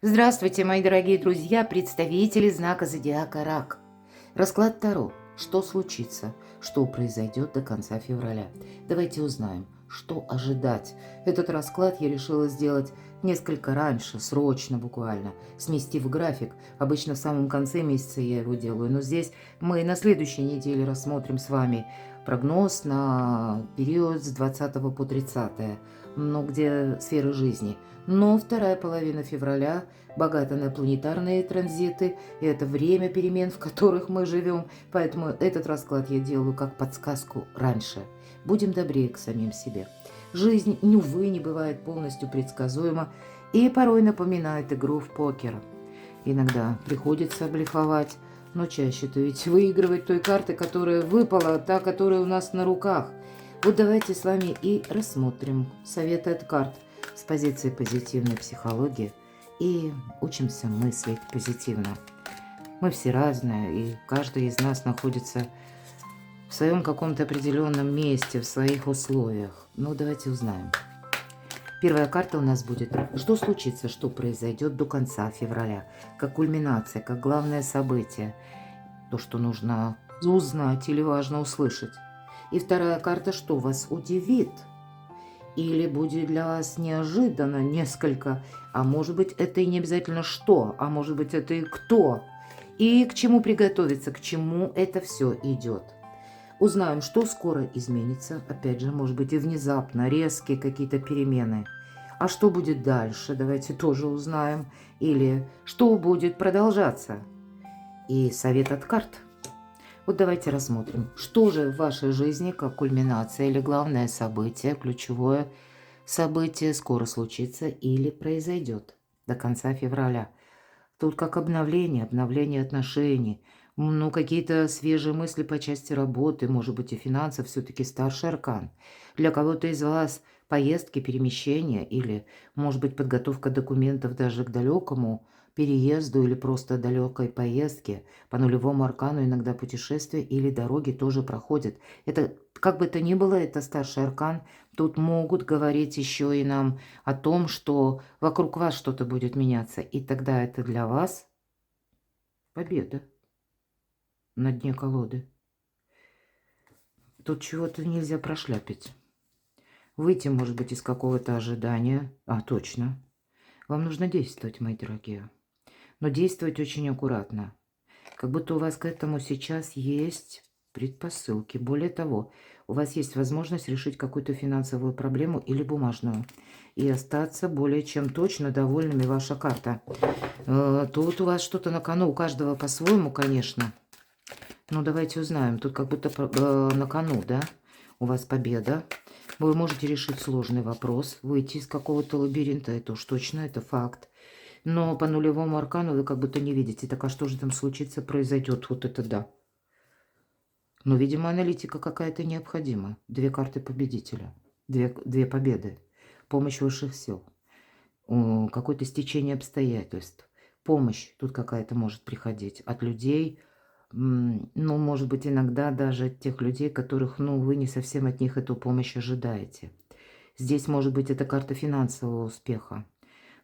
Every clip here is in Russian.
Здравствуйте, мои дорогие друзья, представители знака зодиака Рак. Расклад Таро. Что случится? Что произойдет до конца февраля? Давайте узнаем, что ожидать. Этот расклад я решила сделать несколько раньше, срочно буквально, сместив график. Обычно в самом конце месяца я его делаю, но здесь мы на следующей неделе рассмотрим с вами прогноз на период с 20 по 30, где сферы жизни. Но вторая половина февраля богата на планетарные транзиты, и это время перемен, в которых мы живем, поэтому этот расклад я делаю как подсказку раньше. Будем добрее к самим себе. Жизнь, увы, не бывает полностью предсказуема и порой напоминает игру в покер. Иногда приходится блефовать, но чаще-то ведь выигрывать той карты, которая выпала, та, которая у нас на руках. Вот давайте с вами и рассмотрим советы от карт с позиции позитивной психологии и учимся мыслить позитивно. Мы все разные, и каждый из нас находится в своем каком-то определенном месте, в своих условиях. Ну, давайте узнаем. Первая карта у нас будет «Что случится, что произойдет до конца февраля?» Как кульминация, как главное событие. То, что нужно узнать или важно услышать. И вторая карта «Что вас удивит?» Или будет для вас неожиданно несколько, а может быть это и не обязательно что, а может быть это и кто. И к чему приготовиться, к чему это все идет. Узнаем, что скоро изменится, опять же, может быть и внезапно, резкие какие-то перемены. А что будет дальше, давайте тоже узнаем. Или что будет продолжаться. И совет от карт. Вот давайте рассмотрим, что же в вашей жизни как кульминация или главное событие, ключевое событие скоро случится или произойдет до конца февраля. Тут как обновление отношений, какие-то свежие мысли по части работы, может быть и финансов, все-таки старший аркан. Для кого-то из вас поездки, перемещения или, может быть, подготовка документов даже к далекому переезду или просто далекой поездке. По нулевому аркану иногда путешествия или дороги тоже проходят. Это, как бы то ни было, это старший аркан. Тут могут говорить еще и нам о том, что вокруг вас что-то будет меняться. И тогда это для вас победа на дне колоды. Тут чего-то нельзя прошляпить. Выйти, может быть, из какого-то ожидания. Точно. Вам нужно действовать, мои дорогие. Но действовать очень аккуратно. Как будто у вас к этому сейчас есть предпосылки. Более того, у вас есть возможность решить какую-то финансовую проблему или бумажную. И остаться более чем точно довольными. Ваша карта. Тут у вас что-то на кону. У каждого по-своему, конечно. Но давайте узнаем. Тут как будто на кону, да? У вас победа. Вы можете решить сложный вопрос. Выйти из какого-то лабиринта. Это уж точно, это факт. Но по нулевому аркану вы как будто не видите. Так, а что же там случится, произойдет? Вот это да. Но, видимо, аналитика какая-то необходима. Две карты победителя. Две победы. Помощь высших сил. Какое-то стечение обстоятельств. Помощь тут какая-то может приходить от людей. Может быть, иногда даже от тех людей, которых, вы не совсем от них эту помощь ожидаете. Здесь, может быть, это карта финансового успеха.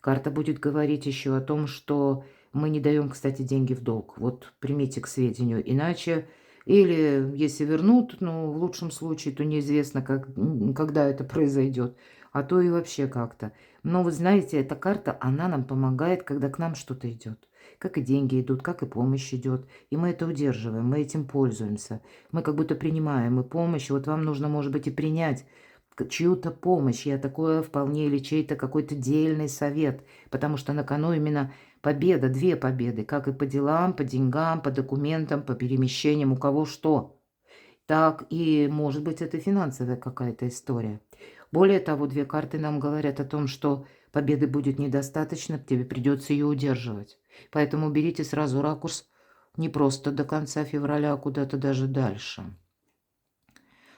Карта будет говорить еще о том, что мы не даем, кстати, деньги в долг. Вот примите к сведению. Иначе, или если вернут, в лучшем случае, то неизвестно, когда это произойдет. А то и вообще как-то. Но вы знаете, эта карта, она нам помогает, когда к нам что-то идет. Как и деньги идут, как и помощь идет. И мы это удерживаем, мы этим пользуемся. Мы как будто принимаем и помощь. Вот вам нужно, может быть, и принять чью-то помощь. Я такое вполне, или чей-то какой-то дельный совет. Потому что на кону именно победа, две победы. Как и по делам, по деньгам, по документам, по перемещениям, у кого что. Так и, может быть, это финансовая какая-то история. Более того, две карты нам говорят о том, что победы будет недостаточно, тебе придется ее удерживать. Поэтому берите сразу ракурс не просто до конца февраля, а куда-то даже дальше.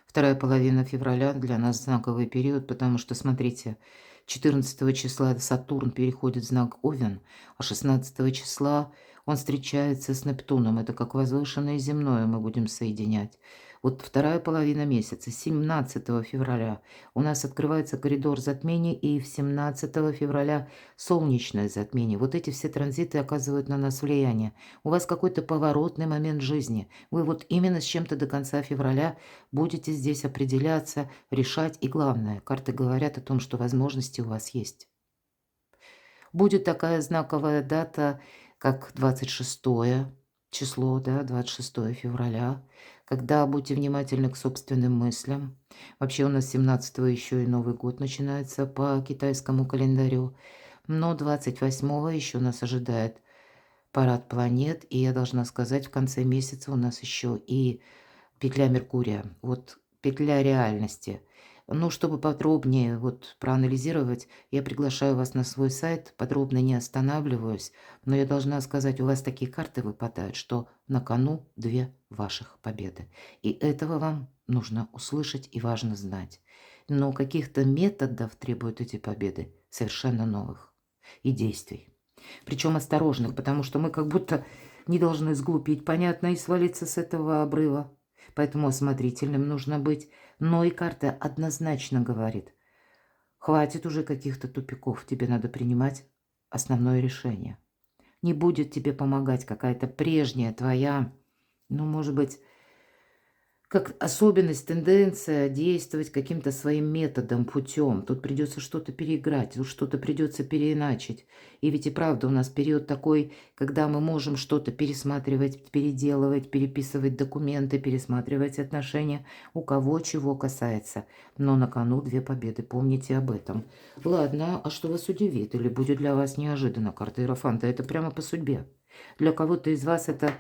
Вторая половина февраля для нас знаковый период, потому что, смотрите, 14 числа Сатурн переходит в знак Овен, а 16 числа он встречается с Нептуном. Это как возвышенное и земное мы будем соединять. Вот вторая половина месяца, 17 февраля, у нас открывается коридор затмений, и в 17 февраля солнечное затмение. Вот эти все транзиты оказывают на нас влияние. У вас какой-то поворотный момент жизни. Вы вот именно с чем-то до конца февраля будете здесь определяться, решать. И главное, карты говорят о том, что возможности у вас есть. Будет такая знаковая дата, как 26 число, да, 26 февраля, когда будьте внимательны к собственным мыслям. Вообще у нас 17 еще и Новый год начинается по китайскому календарю, но 28 еще нас ожидает парад планет, и я должна сказать, в конце месяца у нас еще и петля Меркурия, вот петля реальности. Ну, чтобы подробнее вот проанализировать, я приглашаю вас на свой сайт, подробно не останавливаюсь, но я должна сказать, у вас такие карты выпадают, что на кону 2 ваших победы. И этого вам нужно услышать и важно знать. Но каких-то методов требуют эти победы, совершенно новых, и действий. Причем осторожных, потому что мы как будто не должны сглупить, понятно, и свалиться с этого обрыва. Поэтому осмотрительным нужно быть. Но и карта однозначно говорит: хватит уже каких-то тупиков, тебе надо принимать основное решение. Не будет тебе помогать какая-то прежняя твоя, ну, может быть, как особенность, тенденция действовать каким-то своим методом, путем. Тут придется что-то переиграть, тут что-то придется переиначить. И ведь и правда у нас период такой, когда мы можем что-то пересматривать, переделывать, переписывать документы, пересматривать отношения, у кого чего касается. Но на кону 2 победы, помните об этом. Ладно, а что вас удивит или будет для вас неожиданно? Карта Иерофанта — это прямо по судьбе. Для кого-то из вас это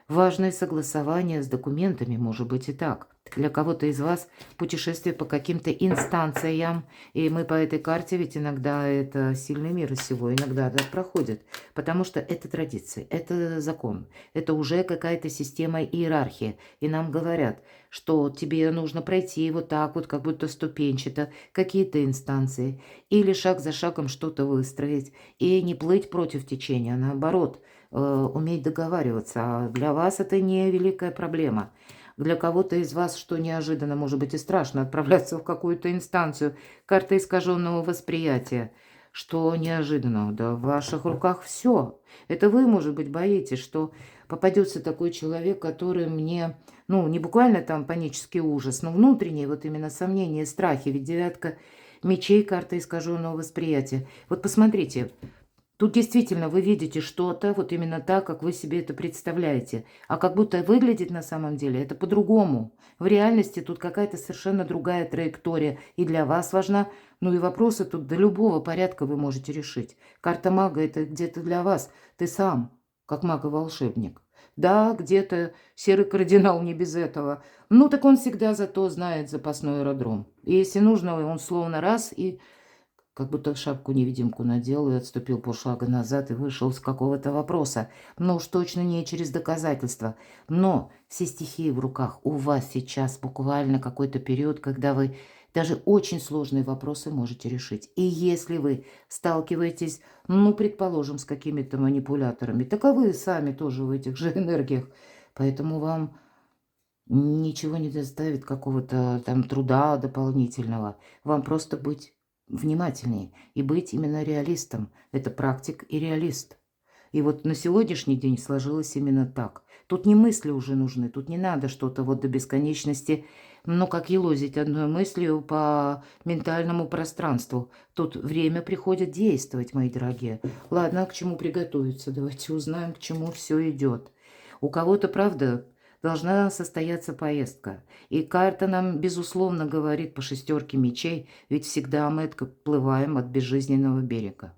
важное согласование с документами, может быть и так. Для кого-то из вас путешествие по каким-то инстанциям. И мы по этой карте, ведь иногда это сильный мир из всего, иногда так проходит. Потому что это традиции, это закон, это уже какая-то система иерархии. И нам говорят, что тебе нужно пройти вот так вот, как будто ступенчато, какие-то инстанции. Или шаг за шагом что-то выстроить. И не плыть против течения, а наоборот, уметь договариваться. А для вас это не великая проблема. Для кого-то из вас, что неожиданно, может быть, и страшно отправляться в какую-то инстанцию, карта искаженного восприятия. Что неожиданно, да в ваших руках все. Это вы, может быть, боитесь, что попадется такой человек, который мне, ну, не буквально там панический ужас, но внутренние вот именно сомнения, страхи. Ведь 9 мечей, карта искаженного восприятия. Вот посмотрите, тут действительно вы видите что-то вот именно так, как вы себе это представляете. А как будто выглядит на самом деле это по-другому. В реальности тут какая-то совершенно другая траектория. И для вас важна, ну и вопросы тут до любого порядка вы можете решить. Карта мага — это где-то для вас. Ты сам, как маг-волшебник. Да, где-то серый кардинал не без этого. Ну так он всегда зато знает запасной аэродром. И если нужно, он словно раз и как будто шапку-невидимку надел и отступил полшага назад и вышел с какого-то вопроса. Но уж точно не через доказательства. Но все стихии в руках. У вас сейчас буквально какой-то период, когда вы даже очень сложные вопросы можете решить. И если вы сталкиваетесь, ну, предположим, с какими-то манипуляторами, так а вы сами тоже в этих же энергиях. Поэтому вам ничего не доставит какого-то там труда дополнительного. Вам просто быть внимательнее и быть именно реалистом. Это практик и реалист. И вот на сегодняшний день сложилось именно так. Тут не мысли уже нужны, тут не надо что-то вот до бесконечности, ну, как елозить одной мыслью по ментальному пространству. Тут время приходит действовать, мои дорогие. Ладно, а к чему приготовиться? Давайте узнаем, к чему все идет. У кого-то, правда, должна состояться поездка. И карта нам, безусловно, говорит по 6 мечей, ведь всегда мы отплываем от безжизненного берега.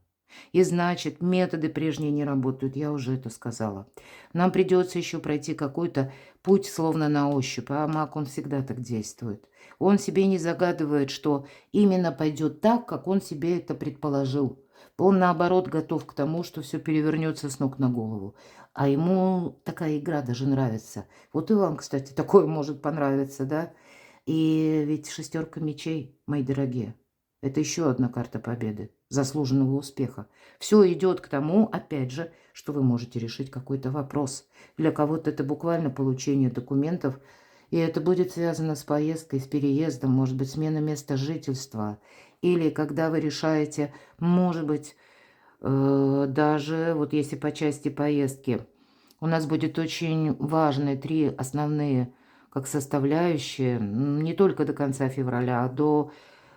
И значит, методы прежние не работают, я уже это сказала. Нам придется еще пройти какой-то путь, словно на ощупь, а маг, он всегда так действует. Он себе не загадывает, что именно пойдет так, как он себе это предположил. Он, наоборот, готов к тому, что все перевернется с ног на голову. А ему такая игра даже нравится. Вот и вам, кстати, такое может понравиться, да? И ведь 6 мечей, мои дорогие, это еще одна карта победы, заслуженного успеха. Все идет к тому, опять же, что вы можете решить какой-то вопрос. Для кого-то это буквально получение документов И это будет связано с поездкой, с переездом, может быть, смена места жительства. Или когда вы решаете, может быть, даже вот если по части поездки, у нас будет очень важные 3 основные как составляющие, не только до конца февраля, а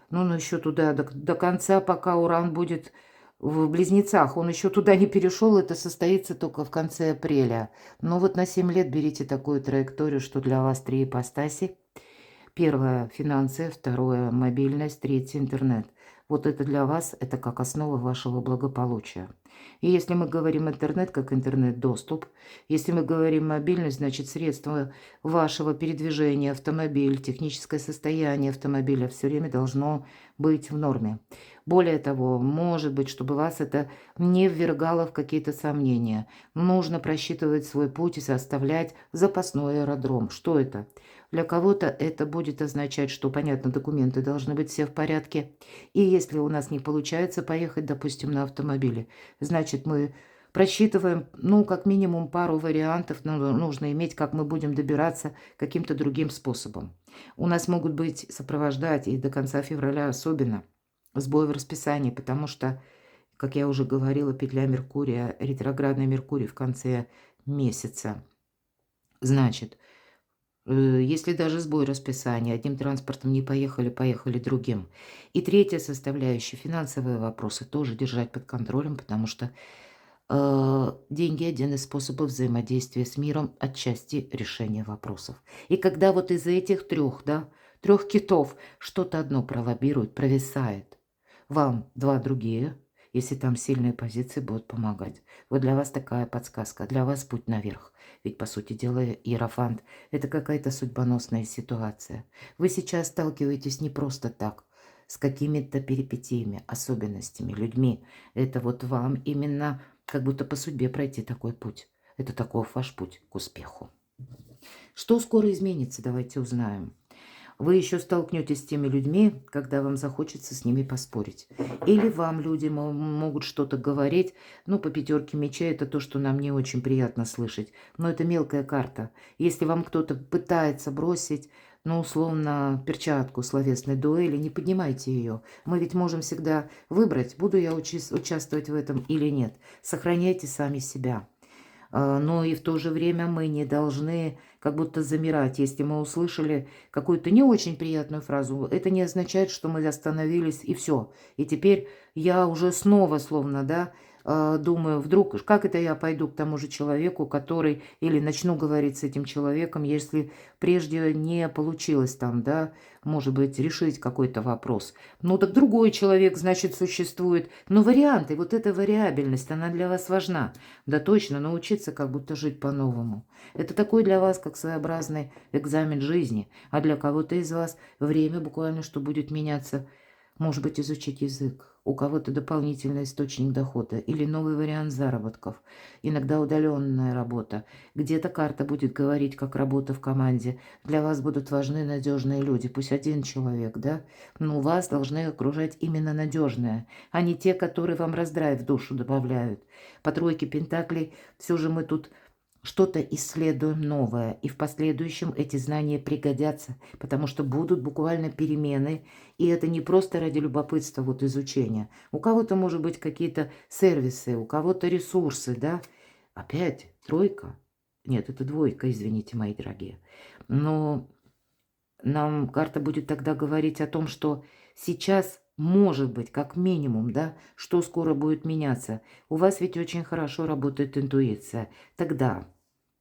ну, еще туда, до конца, пока Уран будет в Близнецах. Он еще туда не перешел, это состоится только в конце апреля. Но вот на 7 лет берите такую траекторию, что для вас 3 ипостаси. Первое– финансы, второе– мобильность, третье– интернет. Вот это для вас, это как основа вашего благополучия. И если мы говорим интернет, как интернет-доступ, если мы говорим мобильность, значит средство вашего передвижения, автомобиль, техническое состояние автомобиля все время должно быть в норме. Более того, может быть, чтобы вас это не ввергало в какие-то сомнения. Нужно просчитывать свой путь и составлять запасной аэродром. Что это? Для кого-то это будет означать, что, понятно, документы должны быть все в порядке. И если у нас не получается поехать, допустим, на автомобиле, значит, мы просчитываем, ну, как минимум пару вариантов, нужно иметь, как мы будем добираться каким-то другим способом. У нас могут быть сопровождать, и до конца февраля особенно, сбой в расписании, потому что, как я уже говорила, петля Меркурия, ретроградный Меркурий в конце месяца. Значит, если даже сбой расписания, одним транспортом не поехали, поехали другим. И третья составляющая, финансовые вопросы, тоже держать под контролем, потому что деньги– один из способов взаимодействия с миром, отчасти решения вопросов. И когда вот из этих трех китов что-то одно пролоббирует, провисает, вам 2 другие, если там сильные позиции, будут помогать. Вот для вас такая подсказка, для вас путь наверх. Ведь, по сути дела, иерофант– это какая-то судьбоносная ситуация. Вы сейчас сталкиваетесь не просто так, с какими-то перипетиями, особенностями, людьми. Это вот вам именно как будто по судьбе пройти такой путь. Это такой ваш путь к успеху. Что скоро изменится, давайте узнаем. Вы еще столкнетесь с теми людьми, когда вам захочется с ними поспорить. Или вам люди могут что-то говорить. Ну, по 5 мечей это то, что нам не очень приятно слышать. Но это мелкая карта. Если вам кто-то пытается бросить, ну, условно, перчатку словесной дуэли, не поднимайте ее. Мы ведь можем всегда выбрать, буду я участвовать в этом или нет. Сохраняйте сами себя. Но и в то же время мы не должны как будто замирать. Если мы услышали какую-то не очень приятную фразу, это не означает, что мы остановились и все. И теперь я уже снова словно, да, думаю, вдруг, как это я пойду к тому же человеку, который, или начну говорить с этим человеком, если прежде не получилось там, да, может быть, решить какой-то вопрос. Ну, так другой человек, значит, существует. Но варианты, вот эта вариабельность, она для вас важна. Да точно, научиться как будто жить по-новому. Это такой для вас, как своеобразный экзамен жизни. А для кого-то из вас время буквально, что будет меняться. Может быть, изучить язык. У кого-то дополнительный источник дохода или новый вариант заработков. Иногда удаленная работа. Где-то карта будет говорить, как работа в команде. Для вас будут важны надежные люди. Пусть один человек, да? Но вас должны окружать именно надежные, а не те, которые вам раздрай в душу добавляют. По 3 пентаклей все же мы тут что-то исследуем новое, и в последующем эти знания пригодятся, потому что будут буквально перемены, и это не просто ради любопытства, вот изучения. У кого-то, может быть, какие-то сервисы, у кого-то ресурсы, да. Опять 3. Нет, это 2, извините, мои дорогие. Но нам карта будет тогда говорить о том, что сейчас, может быть, как минимум, да, что скоро будет меняться. У вас ведь очень хорошо работает интуиция. Тогда,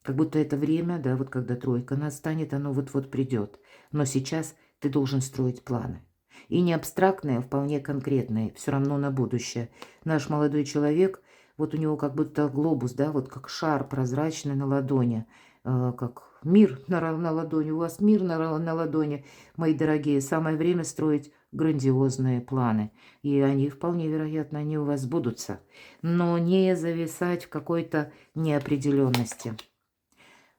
как будто это время, да, вот когда 3 настанет, оно вот-вот придет. Но сейчас ты должен строить планы. И не абстрактные, а вполне конкретные, все равно на будущее. Наш молодой человек, вот у него как будто глобус, да, вот как шар прозрачный на ладони, как мир на ладони. У вас мир на ладони, мои дорогие. Самое время строить грандиозные планы. И они, вполне вероятно, они у вас сбудутся. Но не зависать в какой-то неопределенности.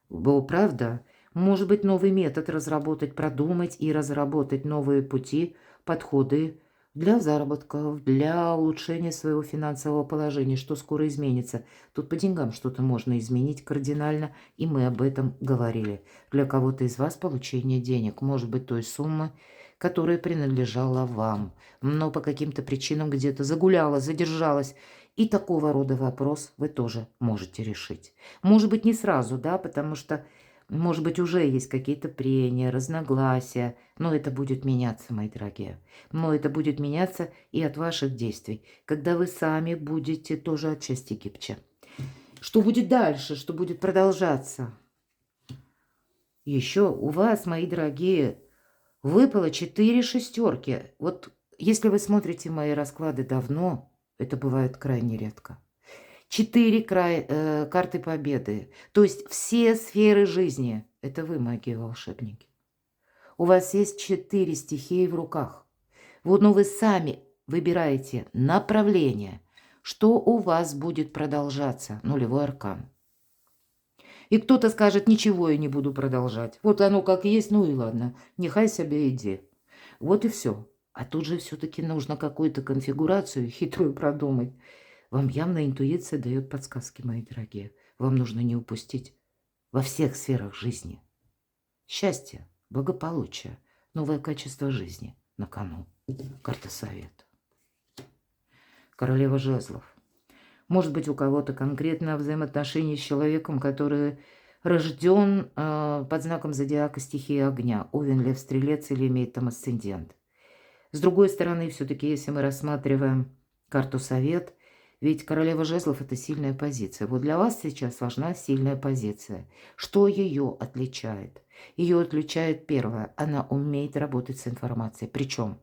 Правда? Может быть, новый метод разработать, продумать и разработать новые пути, подходы для заработков, для улучшения своего финансового положения, что скоро изменится. Тут по деньгам что-то можно изменить кардинально, и мы об этом говорили. Для кого-то из вас получение денег, может быть, той суммы, которая принадлежала вам, но по каким-то причинам где-то загуляла, задержалась. И такого рода вопрос вы тоже можете решить. Может быть, не сразу, да, потому что, может быть, уже есть какие-то прения, разногласия, но это будет меняться, мои дорогие. Но это будет меняться и от ваших действий, когда вы сами будете тоже отчасти гибче. Что будет дальше, что будет продолжаться? Еще у вас, мои дорогие, выпало 4 шестерки. Вот если вы смотрите мои расклады давно, это бывает крайне редко. 4 карты победы. То есть все сферы жизни. Это вы, маги-волшебники. У вас есть 4 стихии в руках. Вот, но вы сами выбираете направление, что у вас будет продолжаться. Нулевой аркан. И кто-то скажет, ничего я не буду продолжать. Вот оно как есть, ну и ладно, нехай себе иди. Вот и все. А тут же все-таки нужно какую-то конфигурацию хитрую продумать. Вам явно интуиция дает подсказки, мои дорогие. Вам нужно не упустить во всех сферах жизни. Счастье, благополучие, новое качество жизни на кону. Карта совета. Королева жезлов. Может быть, у кого-то конкретно взаимоотношения с человеком, который рожден под знаком зодиака стихии огня. Овен, лев, стрелец или имеет там асцендент. С другой стороны, все-таки, если мы рассматриваем карту совет, ведь королева жезлов – это сильная позиция. Вот для вас сейчас важна сильная позиция. Что ее отличает? Ее отличает первое – она умеет работать с информацией, причем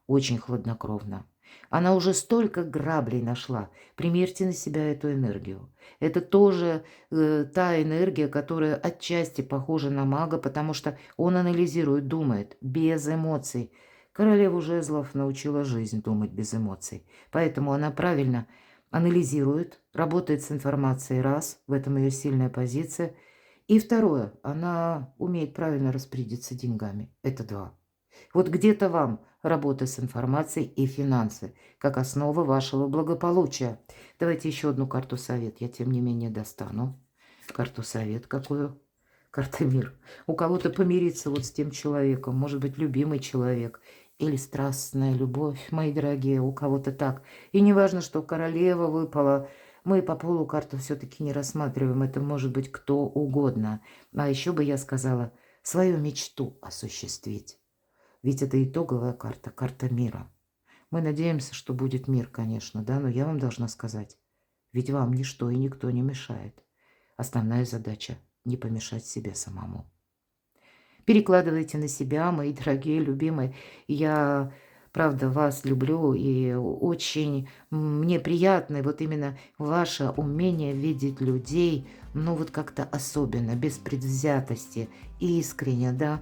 очень хладнокровно. Она уже столько граблей нашла. Примерьте на себя эту энергию. Это тоже та энергия, которая отчасти похожа на мага, потому что он анализирует, думает без эмоций. Королеву жезлов научила жизнь думать без эмоций. Поэтому она правильно анализирует, работает с информацией, раз, в этом ее сильная позиция. И второе, она умеет правильно распорядиться деньгами. Это два. Вот где-то вам работа с информацией и финансы, как основа вашего благополучия. Давайте еще одну карту совет. Я, тем не менее, достану. Карту совет какую? Карта мир. У кого-то помириться вот с тем человеком. Может быть, любимый человек. Или страстная любовь, мои дорогие. У кого-то так. И не важно, что королева выпала. Мы по полу карту все-таки не рассматриваем. Это может быть кто угодно. А еще бы я сказала, свою мечту осуществить. Ведь это итоговая карта, карта мира. Мы надеемся, что будет мир, конечно, да, но я вам должна сказать, ведь вам ничто и никто не мешает. Основная задача – не помешать себе самому. Перекладывайте на себя, мои дорогие, любимые. Я, правда, вас люблю, и очень мне приятно вот именно ваше умение видеть людей, ну вот как-то особенно, без предвзятости, искренне, да.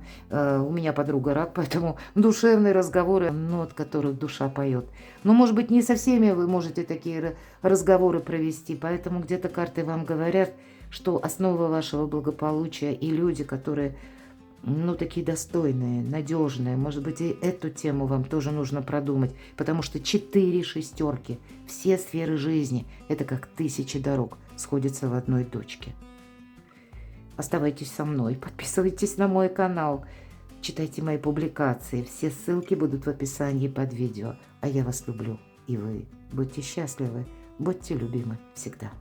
У меня подруга рак, поэтому душевные разговоры, ну, от которых душа поет. Но, может быть, не со всеми вы можете такие разговоры провести, поэтому где-то карты вам говорят, что основа вашего благополучия и люди, которые, ну, такие достойные, надежные. Может быть, и эту тему вам тоже нужно продумать, потому что 4 шестерки, все сферы жизни, это как 1000 дорог, сходятся в одной точке. Оставайтесь со мной, подписывайтесь на мой канал, читайте мои публикации. Все ссылки будут в описании под видео. А я вас люблю, и вы будьте счастливы, будьте любимы всегда.